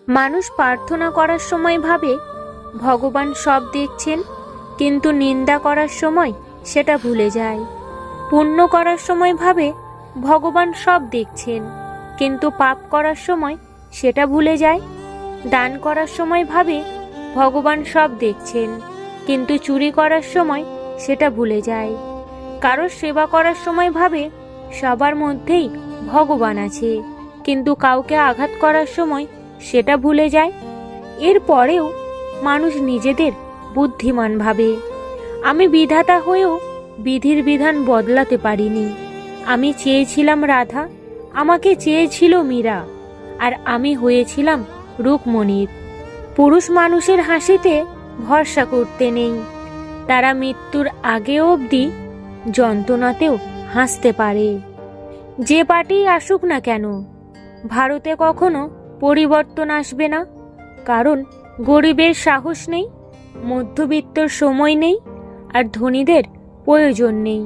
মানুষ প্রার্থনা করার সময় ভাবে ভগবান সব দেখছেন, কিন্তু নিন্দা করার সময় সেটা ভুলে যায়। পুণ্য করার সময় ভাবে ভগবান সব দেখছেন, কিন্তু পাপ করার সময় সেটা ভুলে যায়। দান করার সময় ভাবে ভগবান সব দেখছেন, কিন্তু চুরি করার সময় সেটা ভুলে যায়। কারোর সেবা করার সময় ভাবে সবার মধ্যেই ভগবান আছে, কিন্তু কাউকে আঘাত করার সময় সেটা ভুলে যায়। এরপরেও মানুষ নিজেদের বুদ্ধিমান ভাবে। আমি বিধাতা হয়েও বিধির বিধান বদলাতে পারিনি। আমি চেয়েছিলাম রাধা, আমাকে চেয়েছিল মীরা, আর আমি হয়েছিলাম রুকমণির। পুরুষ মানুষের হাসিতে ভরসা করতে নেই। তারা মৃত্যুর আগে অবধি যন্ত্রণাতেও হাসতে পারে। যে পার্টি আসুক না কেন, ভারতে কখনো পরিবর্তন আসবে না। কারণ গরিবের সাহস নেই, মধ্যবিত্তর সময় নেই, আর ধনীদের প্রয়োজন নেই।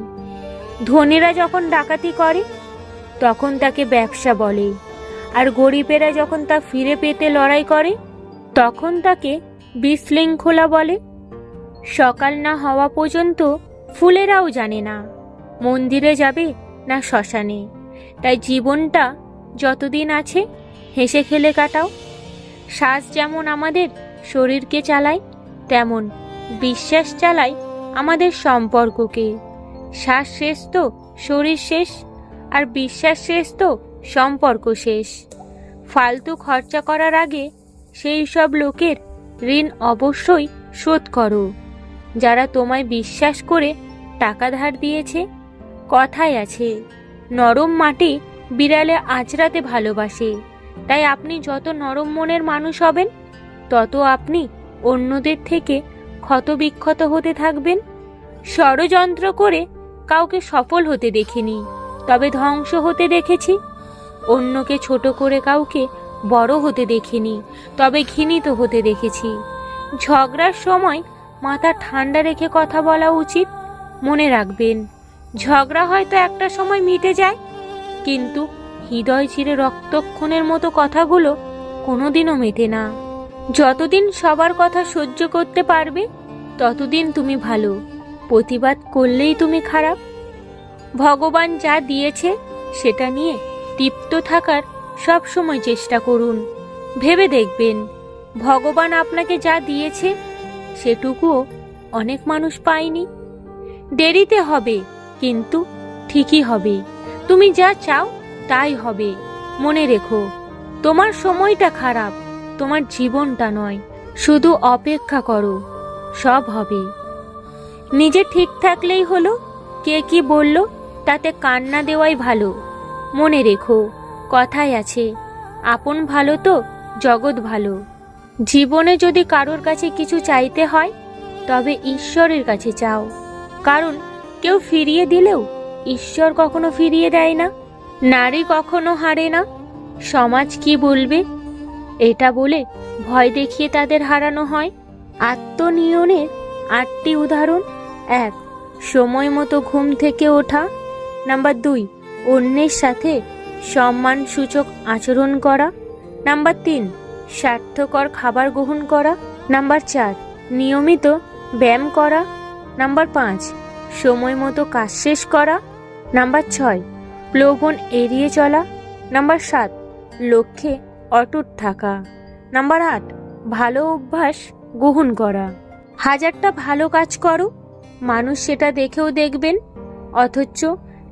ধনীরা যখন ডাকাতি করে তখন তাকে ব্যবসা বলে, আর গরিবেরা যখন তা ফিরে পেতে লড়াই করে তখন তাকে বিশৃঙ্খলা বলে। সকাল না হওয়া পর্যন্ত ফুলেরাও জানে না মন্দিরে যাবে না শ্মশানে। তাই জীবনটা যতদিন আছে হেসে খেলে কাটাও। শ্বাস যেমন আমাদের শরীরকে চালায়, তেমন বিশ্বাস চালায় আমাদের সম্পর্ককে। শ্বাস শেষ তো শরীর শেষ, আর বিশ্বাস শেষ তো সম্পর্ক শেষ। ফালতু খরচা করার আগে সেই সব লোকের ঋণ অবশ্যই শোধ করো, যারা তোমায় বিশ্বাস করে টাকা ধার দিয়েছে। কথায় আছে, নরম মাটি বিড়ালে আঁচড়াতে ভালোবাসে। তাই আপনি যত নরম মনের মানুষ হবেন, তত আপনি অন্যদের থেকে ক্ষতবিক্ষত হতে থাকবেন। ষড়যন্ত্র করে কাউকে সফল হতে দেখিনি, তবে ধ্বংস হতে দেখেছি। অন্যকে ছোট করে কাউকে বড় হতে দেখিনি, তবে ঘৃণিত হতে দেখেছি। ঝগড়ার সময় মাথা ঠান্ডা রেখে কথা বলা উচিত। মনে রাখবেন, ঝগড়া হয়তো একটা সময় মিটে যায়, কিন্তু হৃদয় চিরে রক্তক্ষরণের মতো কথাগুলো কোনোদিনও মেটে না। যতদিন সবার কথা সহ্য করতে পারবে ততদিন তুমি ভালো, প্রতিবাদ করলেই তুমি খারাপ। ভগবান যা দিয়েছে সেটা নিয়ে তৃপ্ত থাকার সব সময় চেষ্টা করুন। ভেবে দেখবেন, ভগবান আপনাকে যা দিয়েছে সেটুকুও অনেক মানুষ পায়নি। দেরিতে হবে, কিন্তু ঠিকই হবে। তুমি যা চাও তাই হবে। মনে রেখো, তোমার সময়টা খারাপ, তোমার জীবনটা নয়। শুধু অপেক্ষা করো, সব হবে। নিজে ঠিক থাকলেই হলো। কে কি বলল তাতে কান না দেওয়াই ভালো। মনে রেখো, কথায় আছে, আপন ভালো তো জগৎ ভালো। জীবনে যদি কারোর কাছে কিছু চাইতে হয়, তবে ঈশ্বরের কাছে চাও। কারণ কেউ ফিরিয়ে দিলেও ঈশ্বর কখনো ফিরিয়ে দেয় না। নারী কখনো হারে না। সমাজ কি বলবে এটা বলে ভয় দেখিয়ে তাদের হারানো হয়। আত্মনিয়নের 8টি উদাহরণ: 1. সময় মতো ঘুম থেকে ওঠা। নাম্বার 2. অন্যের সাথে সম্মানসূচক আচরণ করা। নাম্বার 3. স্বাস্থ্যকর খাবার গ্রহণ করা। নাম্বার 4. নিয়মিত ব্যায়াম করা। নাম্বার 5. সময় মতো কাজ শেষ করা। নাম্বার 6. প্রলোভন এড়িয়ে চলা। নাম্বার 7. লক্ষ্যে অটুট থাকা। নাম্বার 8. ভালো অভ্যাস গ্রহণ করা। 1000টা ভালো কাজ করো, মানুষ সেটা দেখেও দেখবেন। অথচ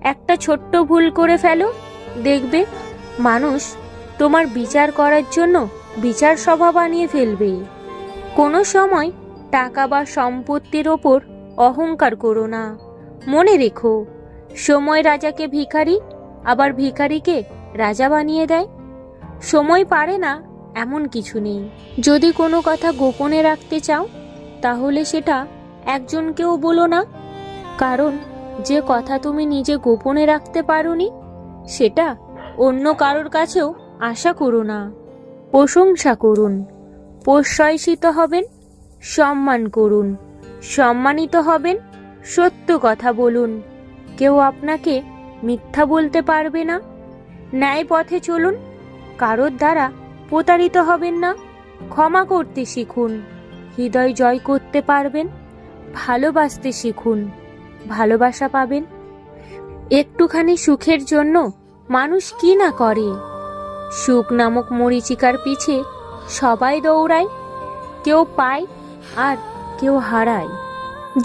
একটা ছোট্ট ভুল করে ফেলো, দেখবে মানুষ তোমার বিচার করার জন্য বিচার সভা বানিয়ে ফেলবে। কোনো সময় টাকা বা সম্পত্তির ওপর অহংকার করো না। মনে রেখো, সময় রাজাকে ভিখারি, আবার ভিখারিকে রাজা বানিয়ে দেয়। সময় পারে না এমন কিছু নেই। যদি কোনো কথা গোপনে রাখতে চাও, তাহলে সেটা একজনকেও বলো না। কারণ যে কথা তুমি নিজে গোপনে রাখতে পারোনি, সেটা অন্য কারোর কাছেও আশা করো না। প্রশংসা করুন, প্রশংসিত হবেন। সম্মান করুন, সম্মানিত হবেন। সত্য কথা বলুন, কেউ আপনাকে মিথ্যা বলতে পারবে না। ন্যায় পথে চলুন, কারোর দ্বারা প্রতারিত হবেন না, ক্ষমা করতে শিখুন, হৃদয় জয় করতে পারবেন, ভালোবাসতে শিখুন, ভালোবাসা পাবেন। একটুখানি সুখের জন্য মানুষ কি না করে। সুখ নামক মরীচিকার পিছে সবাই দৌড়ায়, কেউ পায় আর কেউ হারায়।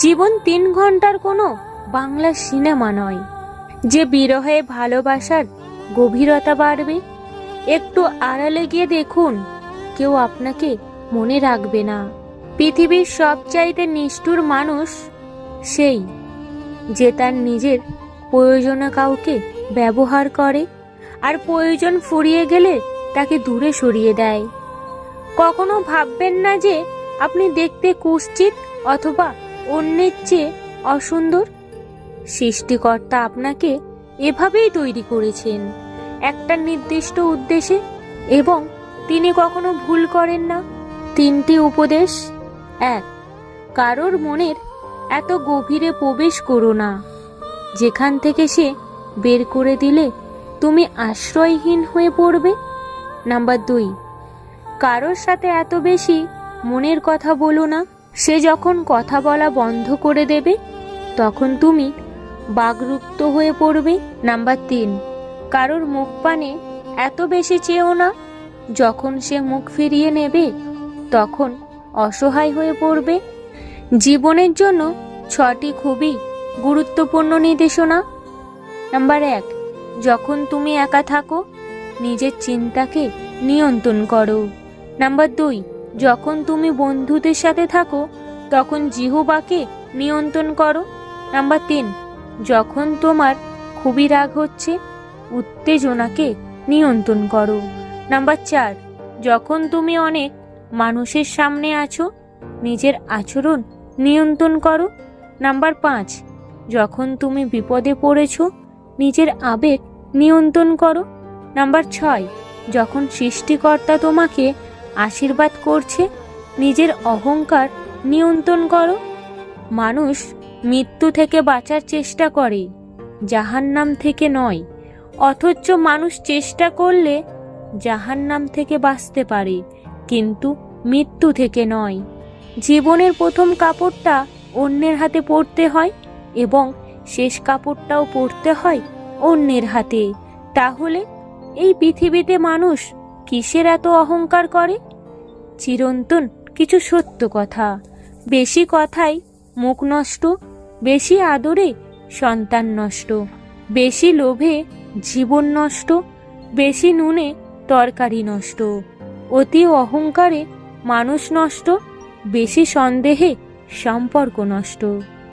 জীবন 3 ঘন্টার কোনো বাংলা সিনেমা নয় যে বিরহে ভালোবাসার গভীরতা বাড়বে। একটু আড়ালে গিয়ে দেখুন, কেউ আপনাকে মনে রাখবে না। পৃথিবীর সবচাইতে নিষ্ঠুর মানুষ সেই যে তার নিজের প্রয়োজনে কাউকে ব্যবহার করে আর প্রয়োজন ফুরিয়ে গেলে তাকে দূরে সরিয়ে দেয়। কখনো ভাববেন না যে আপনি দেখতে কুৎসিত অথবা অন্যের চেয়ে অসুন্দর। সৃষ্টিকর্তা আপনাকে এভাবেই তৈরি করেছেন, একটা নির্দিষ্ট উদ্দেশ্যে, এবং তিনি কখনো ভুল করেন না। 3টি উপদেশ। 1. কারোর মনের এত গভীরে প্রবেশ করো না যেখান থেকে সে বের করে দিলে তুমি আশ্রয়হীন হয়ে পড়বে। নাম্বার 2. কারোর সাথে এত বেশি মনের কথা বলো না, সে যখন কথা বলা বন্ধ করে দেবে তখন তুমি বাকরুদ্ধ হয়ে পড়বে। নাম্বার 3. কারোর মুখ পানে এত বেশি চেয়েও না, যখন সে মুখ ফিরিয়ে নেবে তখন অসহায় হয়ে পড়বে। জীবনের জন্য 6টি খুবই গুরুত্বপূর্ণ নির্দেশনা। নাম্বার 1. যখন তুমি একা থাকো নিজের চিন্তাকে নিয়ন্ত্রণ করো। নাম্বার 2. যখন তুমি বন্ধুদের সাথে থাকো তখন জিহ্বাকে নিয়ন্ত্রণ করো। নাম্বার 3. যখন তোমার খুবই রাগ হচ্ছে উত্তেজনাকে নিয়ন্ত্রণ করো। নাম্বার 4. যখন তুমি অনেক মানুষের সামনে আছো নিজের আচরণ নিয়ন্ত্রণ করো। নাম্বার 5. যখন তুমি বিপদে পড়েছো নিজের আবেগ নিয়ন্ত্রণ করো। নাম্বার 6. যখন সৃষ্টিকর্তা তোমাকে আশীর্বাদ করছে নিজের অহংকার নিয়ন্ত্রণ করো। মানুষ মৃত্যু থেকে বাঁচার চেষ্টা করে, জাহান্নাম থেকে নয়, অথচ মানুষ চেষ্টা করলে জাহান্নাম থেকে বাঁচতে পারে, কিন্তু মৃত্যু থেকে নয়। জীবনের প্রথম কাপড়টা অন্যের হাতে পরতে হয় এবং শেষ কাপড়টাও পরতে হয় অন্যের হাতে। তাহলে এই পৃথিবীতে মানুষ কিসের এত অহংকার করে? চিরন্তন কিছু সত্য কথা। বেশি কথায় মুখ নষ্ট, বেশি আদরে সন্তান নষ্ট, বেশি লোভে জীবন নষ্ট, বেশি নুনে তরকারি নষ্ট, অতি অহংকারে মানুষ নষ্ট, বেশি সন্দেহে সম্পর্ক নষ্ট।